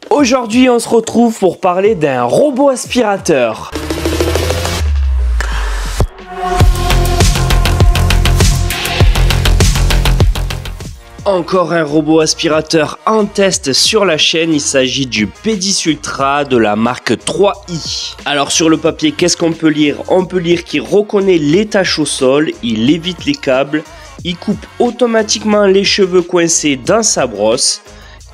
Aujourd'hui, on se retrouve pour parler d'un robot aspirateur. Encore un robot aspirateur en test sur la chaîne, il s'agit du P10 Ultra de la marque 3i. Alors sur le papier, qu'est-ce qu'on peut lire? On peut lire qu'il reconnaît les taches au sol, il évite les câbles, il coupe automatiquement les cheveux coincés dans sa brosse.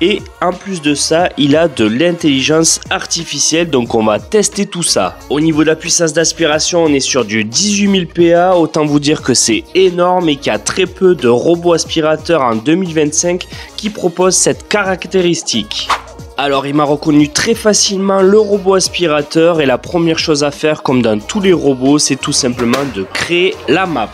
Et en plus de ça, il a de l'intelligence artificielle, donc on va tester tout ça. Au niveau de la puissance d'aspiration, on est sur du 18 000 PA, autant vous dire que c'est énorme et qu'il y a très peu de robots aspirateurs en 2025 qui proposent cette caractéristique. Alors il m'a reconnu très facilement le robot aspirateur et la première chose à faire, comme dans tous les robots, c'est tout simplement de créer la map.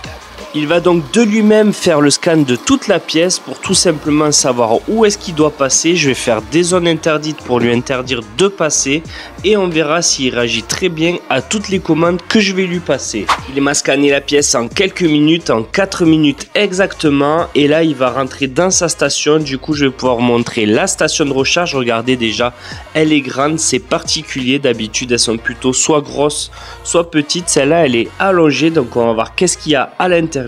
Il va donc de lui-même faire le scan de toute la pièce pour tout simplement savoir où est-ce qu'il doit passer. Je vais faire des zones interdites pour lui interdire de passer et on verra s'il réagit très bien à toutes les commandes que je vais lui passer. Il m'a scanné la pièce en quelques minutes, en 4 minutes exactement, et là il va rentrer dans sa station. Du coup je vais pouvoir montrer la station de recharge. Regardez déjà, elle est grande, c'est particulier, d'habitude elles sont plutôt soit grosses soit petites. Celle-là elle est allongée, donc on va voir qu'est-ce qu'il y a à l'intérieur.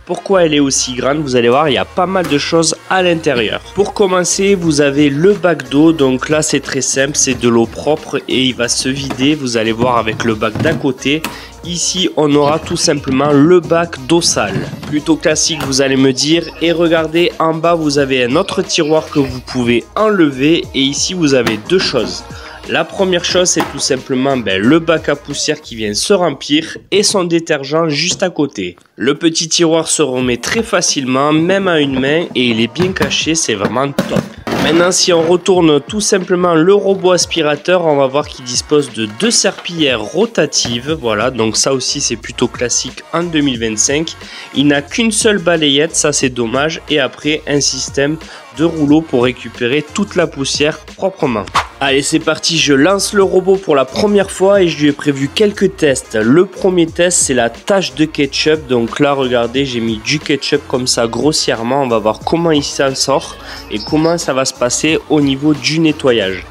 Pourquoi elle est aussi grande? Vous allez voir, il y a pas mal de choses à l'intérieur. Pour commencer, vous avez le bac d'eau. Donc là, c'est très simple, c'est de l'eau propre et il va se vider. Vous allez voir avec le bac d'à côté. Ici, on aura tout simplement le bac d'eau sale. Plutôt classique, vous allez me dire. Et regardez, en bas, vous avez un autre tiroir que vous pouvez enlever. Et ici, vous avez deux choses. La première chose, c'est tout simplement le bac à poussière qui vient se remplir et son détergent juste à côté. Le petit tiroir se remet très facilement, même à une main, et il est bien caché, c'est vraiment top. Maintenant, si on retourne tout simplement le robot aspirateur, on va voir qu'il dispose de deux serpillières rotatives. Voilà, donc ça aussi c'est plutôt classique en 2025. Il n'a qu'une seule balayette, ça c'est dommage, et après un système de rouleau pour récupérer toute la poussière proprement. Allez, c'est parti, je lance le robot pour la première fois et je lui ai prévu quelques tests. Le premier test, c'est la tache de ketchup. Donc là, regardez, j'ai mis du ketchup comme ça grossièrement. On va voir comment il s'en sort et comment ça va se passer au niveau du nettoyage.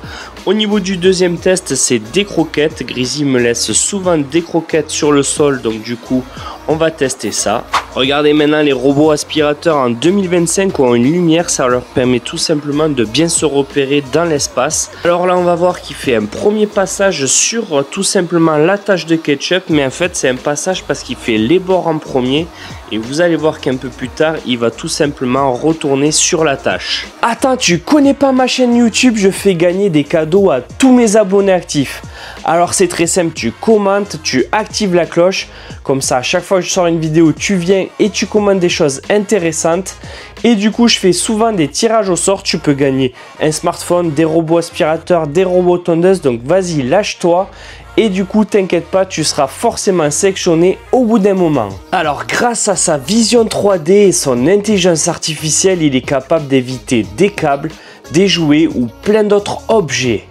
Au niveau du deuxième test, c'est des croquettes. Grizzly me laisse souvent des croquettes sur le sol, donc du coup, on va tester ça. Regardez maintenant, les robots aspirateurs en 2025 ont une lumière, ça leur permet tout simplement de bien se repérer dans l'espace. Alors là, on va voir qu'il fait un premier passage sur tout simplement la tache de ketchup, mais en fait, c'est un passage parce qu'il fait les bords en premier. Et vous allez voir qu'un peu plus tard, il va tout simplement retourner sur la tâche. Attends, tu connais pas ma chaîne YouTube? Je fais gagner des cadeaux à tous mes abonnés actifs. Alors c'est très simple, tu commentes, tu actives la cloche. Comme ça, à chaque fois que je sors une vidéo, tu viens et tu commentes des choses intéressantes. Et du coup, je fais souvent des tirages au sort. Tu peux gagner un smartphone, des robots aspirateurs, des robots tondeuses. Donc vas-y, lâche-toi. Et du coup, t'inquiète pas, tu seras forcément sélectionné au bout d'un moment. Alors, grâce à sa vision 3D et son intelligence artificielle, il est capable d'éviter des câbles, des jouets ou plein d'autres objets.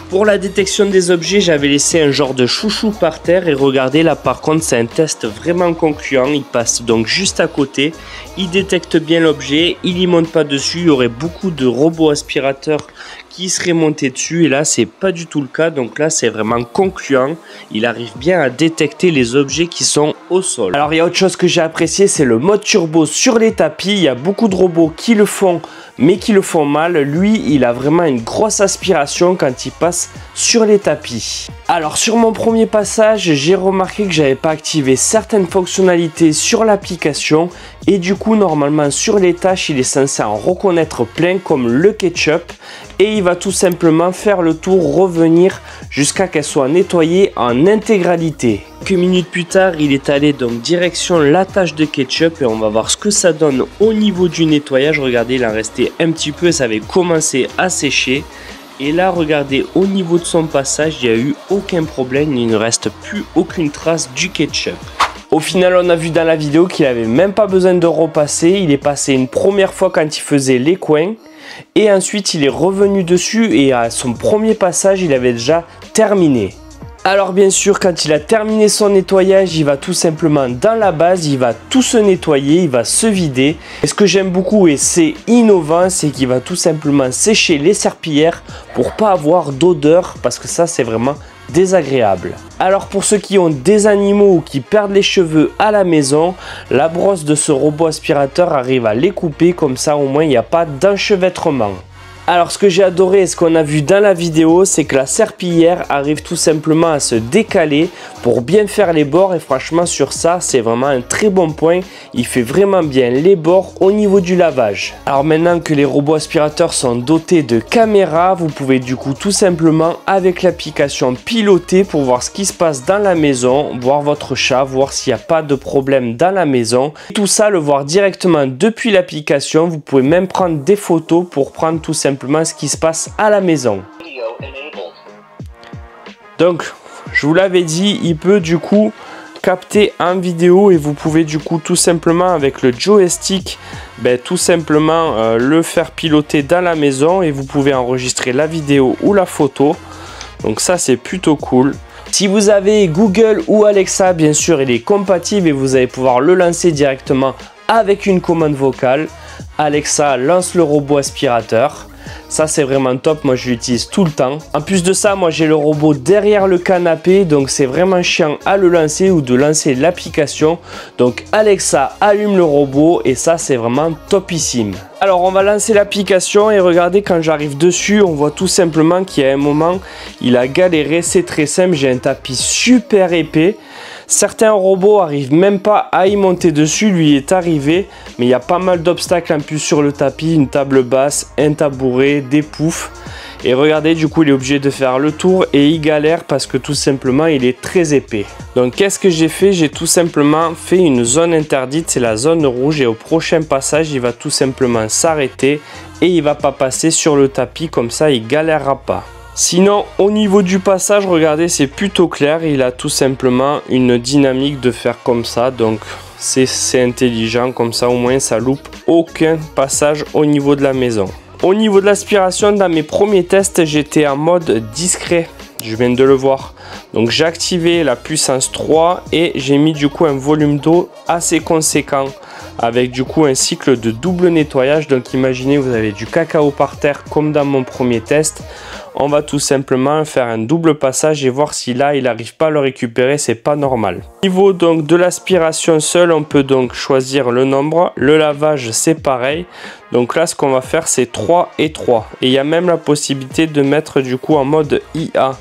Pour la détection des objets, j'avais laissé un genre de chouchou par terre et regardez là par contre c'est un test vraiment concluant. Il passe donc juste à côté, il détecte bien l'objet, il n'y monte pas dessus. Il y aurait beaucoup de robots aspirateurs qui seraient montés dessus et là c'est pas du tout le cas. Donc là c'est vraiment concluant, il arrive bien à détecter les objets qui sont au sol. Alors il y a autre chose que j'ai apprécié, c'est le mode turbo sur les tapis. Il y a beaucoup de robots qui le font mais qui le font mal. Lui, il a vraiment une grosse aspiration quand il passe sur les tapis. Alors sur mon premier passage, j'ai remarqué que j'avais pas activé certaines fonctionnalités sur l'application et du coup normalement sur les tâches, il est censé en reconnaître plein comme le ketchup et il va tout simplement faire le tour, revenir jusqu'à qu'elle soit nettoyée en intégralité. Quelques minutes plus tard, il est allé donc direction la tache de ketchup et on va voir ce que ça donne au niveau du nettoyage. Regardez, il en restait un petit peu, ça avait commencé à sécher. Et là, regardez, au niveau de son passage, il n'y a eu aucun problème, il ne reste plus aucune trace du ketchup. Au final, on a vu dans la vidéo qu'il n'avait même pas besoin de repasser. Il est passé une première fois quand il faisait les coins. Et ensuite, il est revenu dessus et à son premier passage, il avait déjà terminé. Alors bien sûr, quand il a terminé son nettoyage, il va tout simplement dans la base, il va tout se nettoyer, il va se vider. Et ce que j'aime beaucoup et c'est innovant, c'est qu'il va tout simplement sécher les serpillères pour pas avoir d'odeur, parce que ça c'est vraiment désagréable. Alors pour ceux qui ont des animaux ou qui perdent les cheveux à la maison, la brosse de ce robot aspirateur arrive à les couper, comme ça au moins il n'y a pas d'enchevêtrement. Alors ce que j'ai adoré et ce qu'on a vu dans la vidéo, c'est que la serpillière arrive tout simplement à se décaler pour bien faire les bords, et franchement sur ça c'est vraiment un très bon point. Il fait vraiment bien les bords au niveau du lavage. Alors maintenant que les robots aspirateurs sont dotés de caméras, vous pouvez du coup tout simplement avec l'application piloter pour voir ce qui se passe dans la maison, voir votre chat, voir s'il n'y a pas de problème dans la maison. Tout ça le voir directement depuis l'application. Vous pouvez même prendre des photos pour prendre tout simplement ce qui se passe à la maison. Donc je vous l'avais dit, il peut du coup capter en vidéo, et vous pouvez du coup tout simplement avec le joystick tout simplement le faire piloter dans la maison, et vous pouvez enregistrer la vidéo ou la photo. Donc ça c'est plutôt cool. Si vous avez Google ou Alexa, bien sûr il est compatible et vous allez pouvoir le lancer directement avec une commande vocale. Alexa lance le robot aspirateur. Ça c'est vraiment top, moi je l'utilise tout le temps. En plus de ça, moi j'ai le robot derrière le canapé, donc c'est vraiment chiant à le lancer ou de lancer l'application. Donc Alexa allume le robot, et ça c'est vraiment topissime. Alors on va lancer l'application, et regardez, quand j'arrive dessus, on voit tout simplement qu'il y a un moment il a galéré. C'est très simple, j'ai un tapis super épais. Certains robots arrivent même pas à y monter dessus, lui est arrivé, mais il y a pas mal d'obstacles en plus sur le tapis, une table basse, un tabouret, des poufs. Et regardez, du coup il est obligé de faire le tour et il galère parce que tout simplement il est très épais. Donc qu'est-ce que j'ai fait? J'ai tout simplement fait une zone interdite, c'est la zone rouge, et au prochain passage il va tout simplement s'arrêter et il va pas passer sur le tapis, comme ça il galérera pas. Sinon au niveau du passage, regardez, c'est plutôt clair, il a tout simplement une dynamique de faire comme ça, donc c'est intelligent, comme ça au moins ça loupe aucun passage au niveau de la maison. Au niveau de l'aspiration, dans mes premiers tests, j'étais en mode discret, je viens de le voir. Donc j'ai activé la puissance 3 et j'ai mis du coup un volume d'eau assez conséquent, avec du coup un cycle de double nettoyage. Donc imaginez, vous avez du cacao par terre comme dans mon premier test. On va tout simplement faire un double passage et voir si là il n'arrive pas à le récupérer, c'est pas normal. Au niveau donc de l'aspiration seule, on peut donc choisir le nombre. Le lavage c'est pareil. Donc là ce qu'on va faire c'est 3 et 3. Et il y a même la possibilité de mettre du coup en mode IA.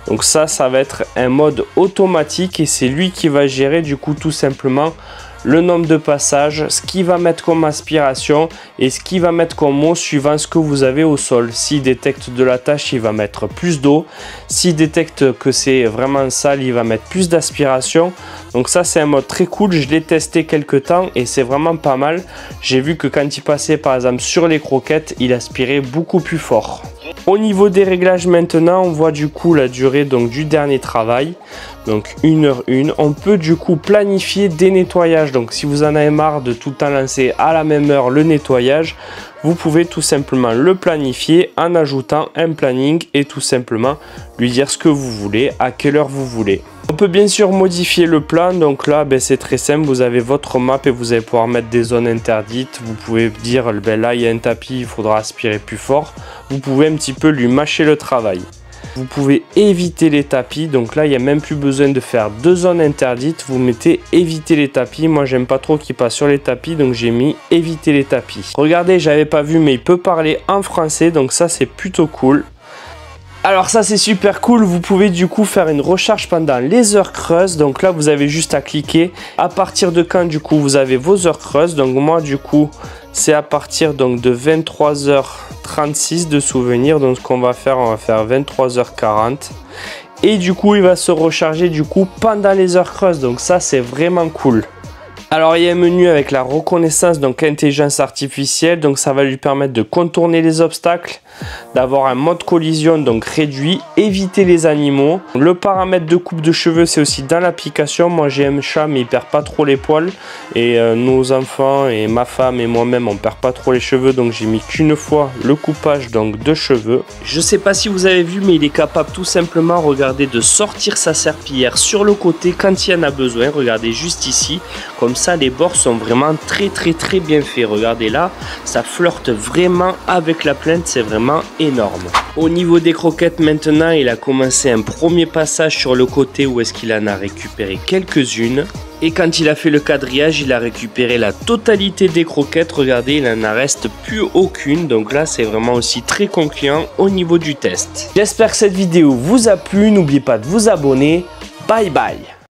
Donc ça va être un mode automatique, et c'est lui qui va gérer du coup tout simplement le nombre de passages, ce qu'il va mettre comme aspiration et ce qu'il va mettre comme mot suivant ce que vous avez au sol. S'il détecte de la tâche, il va mettre plus d'eau. S'il détecte que c'est vraiment sale, il va mettre plus d'aspiration. Donc ça c'est un mode très cool, je l'ai testé quelques temps et c'est vraiment pas mal. J'ai vu que quand il passait par exemple sur les croquettes, il aspirait beaucoup plus fort. Au niveau des réglages maintenant, on voit du coup la durée donc du dernier travail, donc 1h01. On peut du coup planifier des nettoyages, donc si vous en avez marre de tout le temps lancer à la même heure le nettoyage, vous pouvez tout simplement le planifier en ajoutant un planning et tout simplement lui dire ce que vous voulez, à quelle heure vous voulez. On peut bien sûr modifier le plan, donc là c'est très simple, vous avez votre map et vous allez pouvoir mettre des zones interdites. Vous pouvez dire là il y a un tapis, il faudra aspirer plus fort. Vous pouvez un petit peu lui mâcher le travail. Vous pouvez éviter les tapis, donc là il n'y a même plus besoin de faire deux zones interdites, vous mettez éviter les tapis. Moi j'aime pas trop qu'il passe sur les tapis, donc j'ai mis éviter les tapis. Regardez, j'avais pas vu mais il peut parler en français, donc ça c'est plutôt cool. Alors ça c'est super cool, vous pouvez du coup faire une recharge pendant les heures creuses. Donc là vous avez juste à cliquer à partir de quand du coup vous avez vos heures creuses. Donc moi du coup c'est à partir donc de 23h36 de souvenir. Donc ce qu'on va faire, on va faire 23h40. Et du coup il va se recharger du coup pendant les heures creuses. Donc ça c'est vraiment cool. Alors il y a un menu avec la reconnaissance, donc intelligence artificielle, donc ça va lui permettre de contourner les obstacles, d'avoir un mode collision donc réduit, éviter les animaux. Le paramètre de coupe de cheveux c'est aussi dans l'application. Moi j'ai un chat mais il perd pas trop les poils et nos enfants et ma femme et moi-même on perd pas trop les cheveux, donc j'ai mis qu'une fois le coupage donc de cheveux. Je sais pas si vous avez vu mais il est capable tout simplement, regardez, de sortir sa serpillière sur le côté quand il y en a besoin. Regardez juste ici, comme ça les bords sont vraiment très bien faits. Regardez là, ça flirte vraiment avec la plainte, c'est vraiment énorme. Au niveau des croquettes maintenant, il a commencé un premier passage sur le côté où est-ce qu'il en a récupéré quelques-unes. Et quand il a fait le quadrillage, il a récupéré la totalité des croquettes. Regardez, il n'en reste plus aucune. Donc là, c'est vraiment aussi très concluant au niveau du test. J'espère que cette vidéo vous a plu. N'oubliez pas de vous abonner. Bye bye.